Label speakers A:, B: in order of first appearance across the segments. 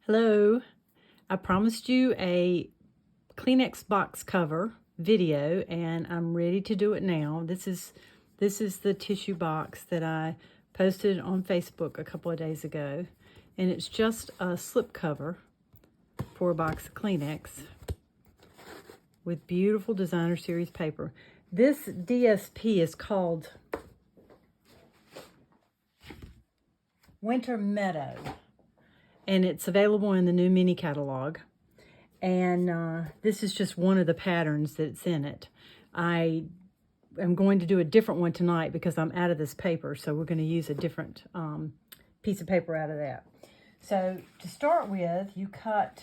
A: Hello, I promised you a Kleenex box cover video and I'm ready to do it now. This is the tissue box that I posted on Facebook a couple of days ago, and it's just a slip cover for a box of Kleenex with beautiful designer series paper. This DSP is called Winter Meadow, and it's available in the new mini catalog. And this is just one of the patterns that's in it. I am going to do a different one tonight because I'm out of this paper, so we're going to use a different piece of paper out of that. So to start with, you cut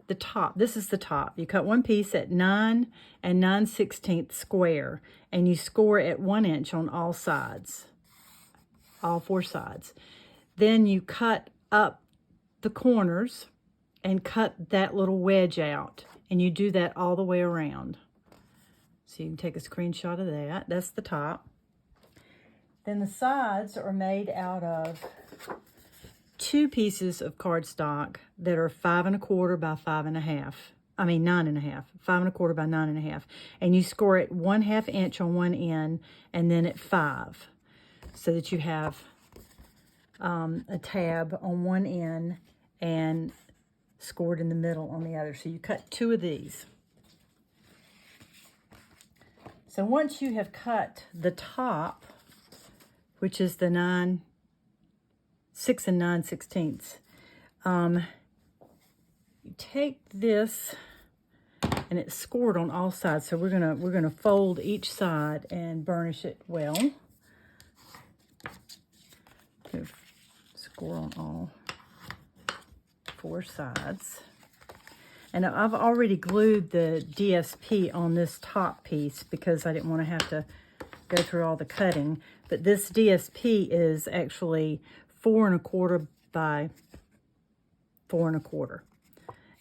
A: the top. This is the top. You cut one piece at 9 9/16 square, and you score at 1 inch on all sides, all four sides. Then you cut up the corners and cut that little wedge out, and you do that all the way around. So you can take a screenshot of that. That's the top. Then the sides are made out of two pieces of cardstock that are 5 1/4 by 5 1/2. I mean 9 1/2. 5 1/4 by 9 1/2. And you score it 1/2 inch on one end and then at 5, so that you have a tab on one end and scored in the middle on the other. So you cut two of these. So once you have cut the top, which is the 6 9/16, you take this, and it's scored on all sides. So we're gonna fold each side and burnish it well. Score on all four sides. And I've already glued the DSP on this top piece because I didn't want to have to go through all the cutting. But this DSP is actually 4 1/4 by 4 1/4.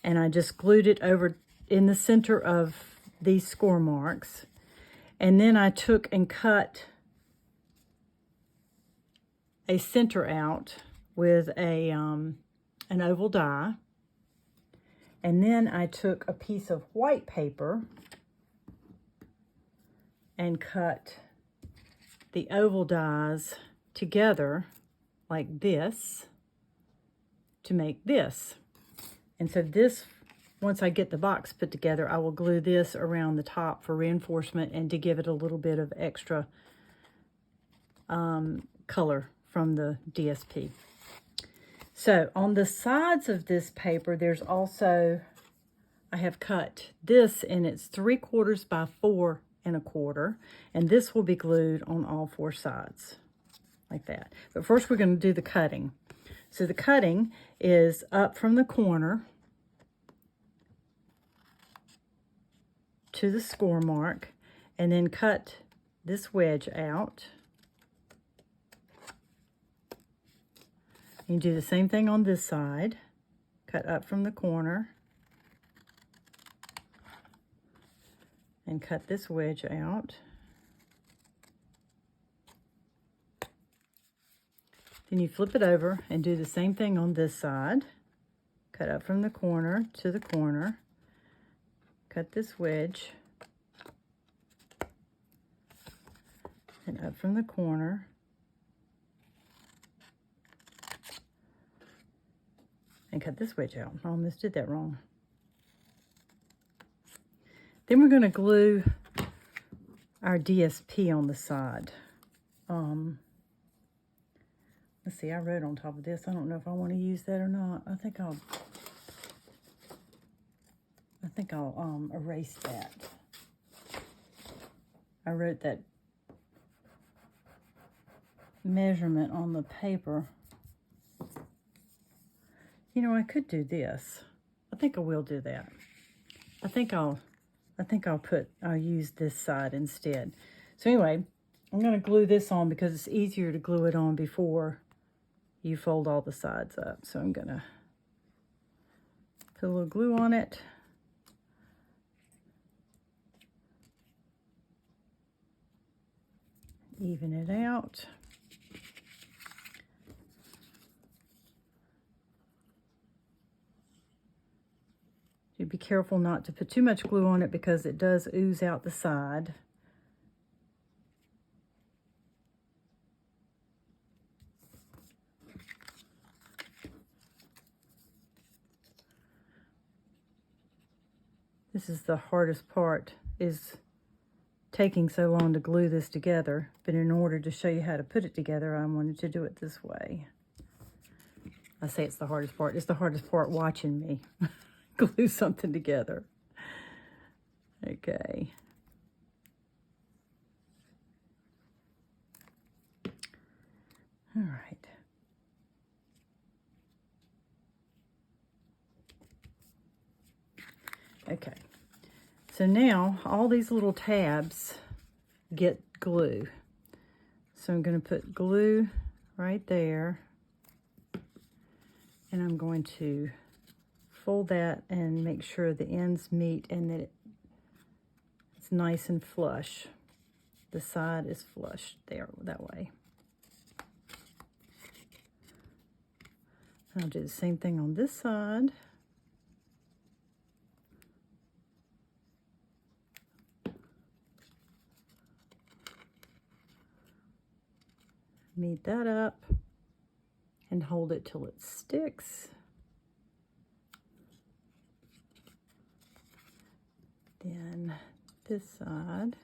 A: And I just glued it over in the center of these score marks. And then I took and cut a center out with a an oval die. And then I took a piece of white paper and cut the oval dies together like this to make this. And so this, once I get the box put together, I will glue this around the top for reinforcement and to give it a little bit of extra color from the DSP. So on the sides of this paper, there's also, I have cut this, and it's 3/4 by 4 1/4, and this will be glued on all four sides like that. But first we're going to do the cutting. So the cutting is up from the corner to the score mark, and then cut this wedge out. You do the same thing on this side. Cut up from the corner and cut this wedge out. Then you flip it over and do the same thing on this side. Cut up from the corner to the corner. Cut this wedge and up from the corner. And cut this wedge out. I almost did that wrong. Then we're going to glue our DSP on the side. Let's see, I wrote on top of this. I don't know if I want to use that or not. I think I'll erase that. I wrote that measurement on the paper. You know, I could do this. I think I will do that. I think I'll use this side instead. So anyway, I'm going to glue this on because it's easier to glue it on before you fold all the sides up. So I'm going to put a little glue on it. Even it out. be careful not to put too much glue on it because it does ooze out the side. This is the hardest part, is taking so long to glue this together, but in order to show you how to put it together, I wanted to do it this way. I say it's the hardest part. It's the hardest part watching me glue something together. Okay. All right. Okay. So now all these little tabs get glue. So I'm going to put glue right there. And I'm going to fold that and make sure the ends meet and that it's nice and flush. The side is flush there, that way. I'll do the same thing on this side. Meet that up and hold it till it sticks. Then this side.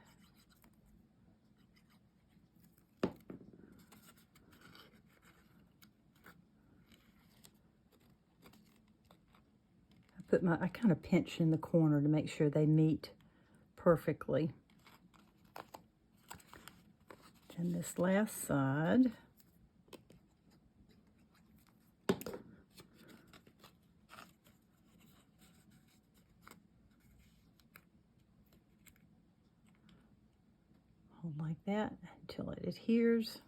A: I kind of pinch in the corner to make sure they meet perfectly. And this last side. Hold like that until it adheres.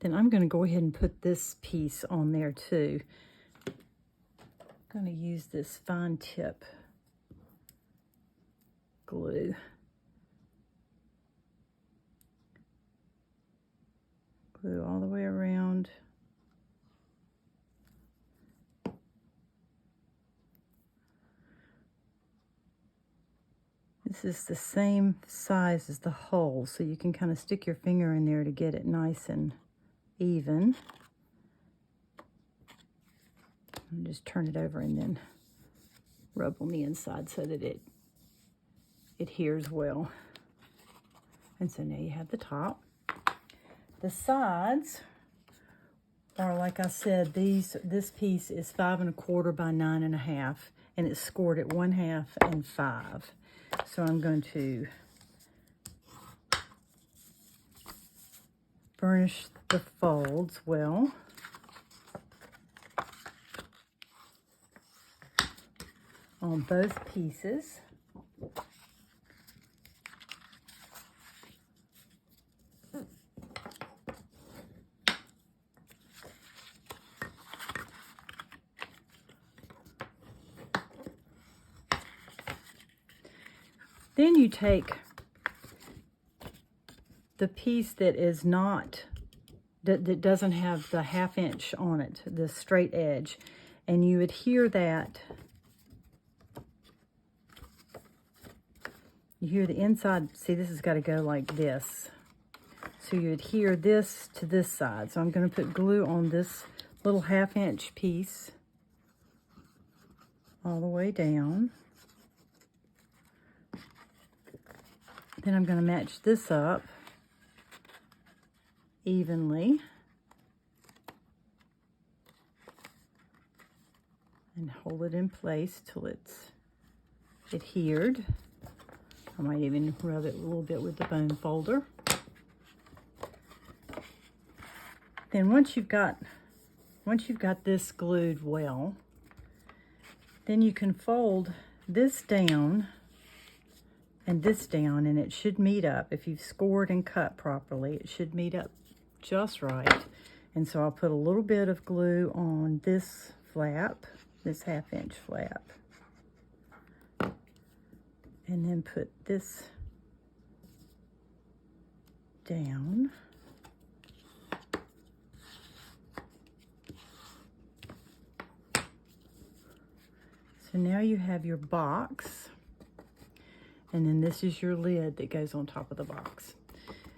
A: Then I'm going to go ahead and put this piece on there too. I'm going to use this fine tip glue. Glue all the way around. This is the same size as the hole, so you can kind of stick your finger in there to get it nice and even. And just turn it over and then rub on the inside so that it adheres well. And so now you have the top. The sides are, like I said, this piece is 5 1/4 by 9 1/2, and it's scored at 1/2 and 5. So I'm going to burnish the folds well. On both pieces. Then you take the piece that is not, that doesn't have the 1/2 inch on it, the straight edge, and you adhere that. You hear the inside, see, this has got to go like this. So you adhere this to this side. So I'm going to put glue on this little 1/2 inch piece all the way down. Then I'm going to match this up evenly. And hold it in place till it's adhered. I might even rub it a little bit with the bone folder. Then once you've got this glued well, then you can fold this down and this down, and it should meet up. If you've scored and cut properly, it should meet up just right. And so I'll put a little bit of glue on this flap, this 1/2 inch flap. And then put this down. So now you have your box, and then this is your lid that goes on top of the box.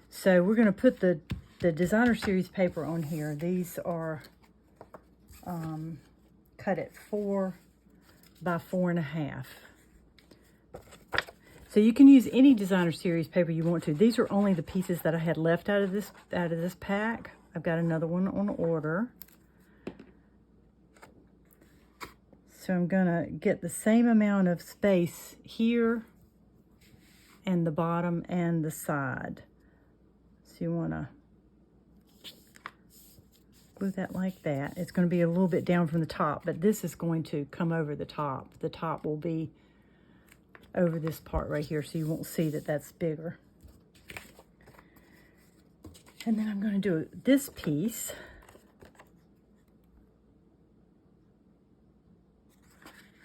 A: So we're going to put the Designer Series paper on here. These are cut at 4 by 4.5. So you can use any Designer Series paper you want to. These are only the pieces that I had left out of this pack. I've got another one on order. So I'm gonna get the same amount of space here and the bottom and the side. So you wanna glue that like that. It's gonna be a little bit down from the top, but this is going to come over the top. The top will be over this part right here, so you won't see that that's bigger. And then I'm going to do this piece.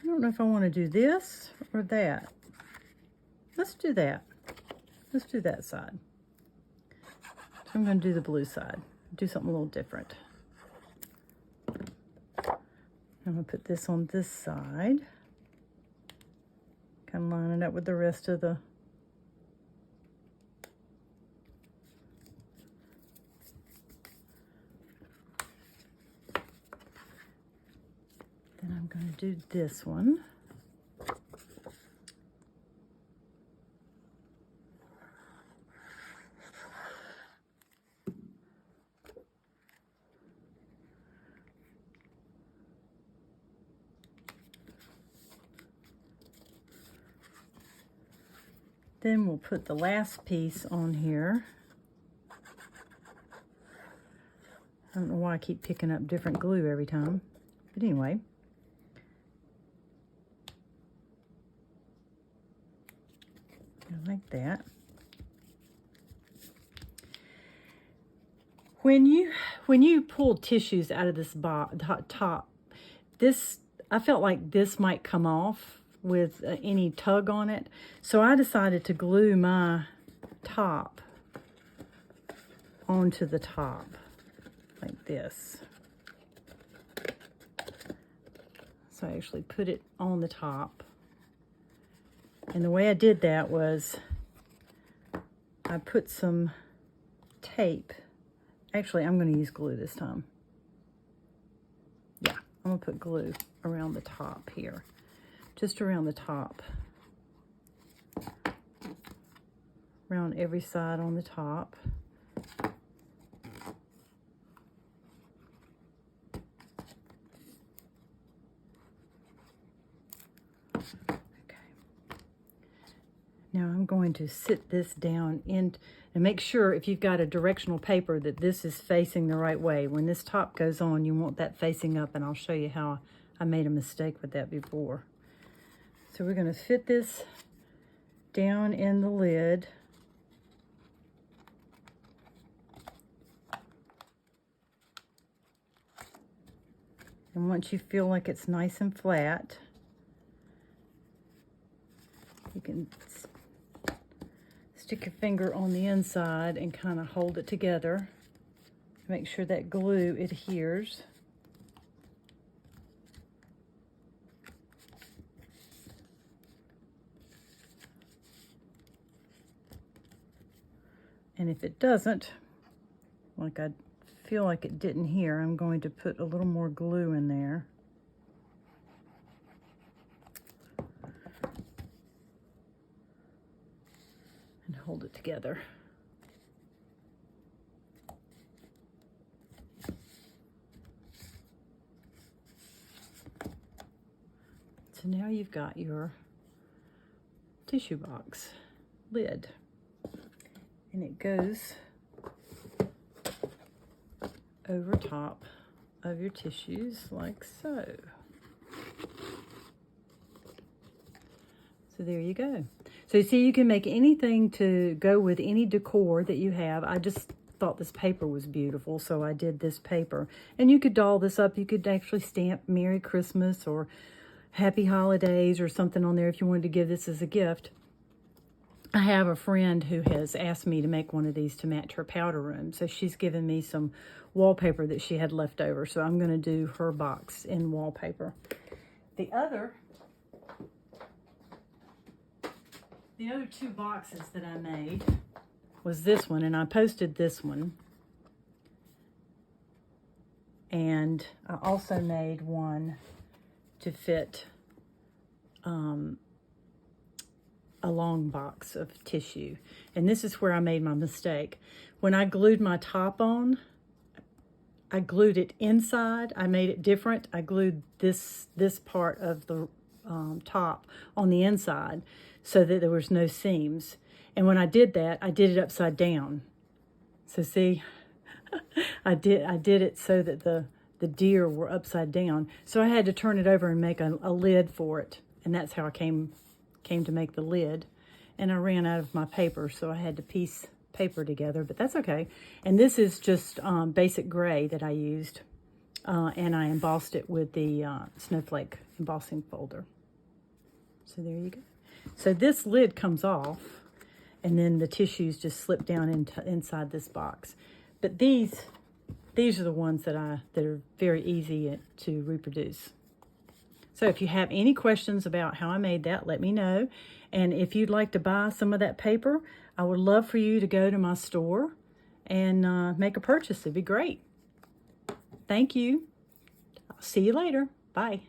A: I don't know if I want to do this or that. Let's do that. Let's do that side. So I'm going to do the blue side. Do something a little different. I'm going to put this on this side. Kind of line it up with the rest of the then I'm going to do this one. Then we'll put the last piece on here. I don't know why I keep picking up different glue every time, but anyway. Like that. When you pull tissues out of this top, this, I felt like this might come off with any tug on it. So I decided to glue my top onto the top like this. So I actually put it on the top. And the way I did that was I put some tape. Actually, I'm going to use glue this time. Yeah, I'm going to put glue around the top here. Just around the top. Around every side on the top. Now I'm going to sit this down in and make sure if you've got a directional paper that this is facing the right way. When this top goes on, you want that facing up, and I'll show you how I made a mistake with that before. So we're going to fit this down in the lid. And once you feel like it's nice and flat, you can stick your finger on the inside and kind of hold it together. Make sure that glue adheres. And if it doesn't, like I feel like it didn't here, I'm going to put a little more glue in there. And hold it together. So now you've got your tissue box lid. And it goes over top of your tissues like so. So there you go. So you see, you can make anything to go with any decor that you have. I just thought this paper was beautiful, so I did this paper. And you could doll this up. You could actually stamp Merry Christmas or Happy Holidays or something on there if you wanted to give this as a gift. I have a friend who has asked me to make one of these to match her powder room. So she's given me some wallpaper that she had left over. So I'm going to do her box in wallpaper. The other The other two boxes that I made was this one, and I posted this one. And I also made one to fit a long box of tissue. And this is where I made my mistake. When I glued my top on, I glued it inside. I made it different. I glued this part of the top on the inside so that there was no seams. And when I did that, I did it upside down. So see, I did it so that the deer were upside down. So I had to turn it over and make a lid for it. And that's how I came to make the lid. And I ran out of my paper, so I had to piece paper together, but that's okay. And this is just basic gray that I used. And I embossed it with the Snowflake embossing folder. So there you go. So this lid comes off, and then the tissues just slip down inside this box. But these are the ones that are very easy to reproduce. So if you have any questions about how I made that, let me know. And if you'd like to buy some of that paper, I would love for you to go to my store and make a purchase. It'd be great. Thank you. I'll see you later. Bye.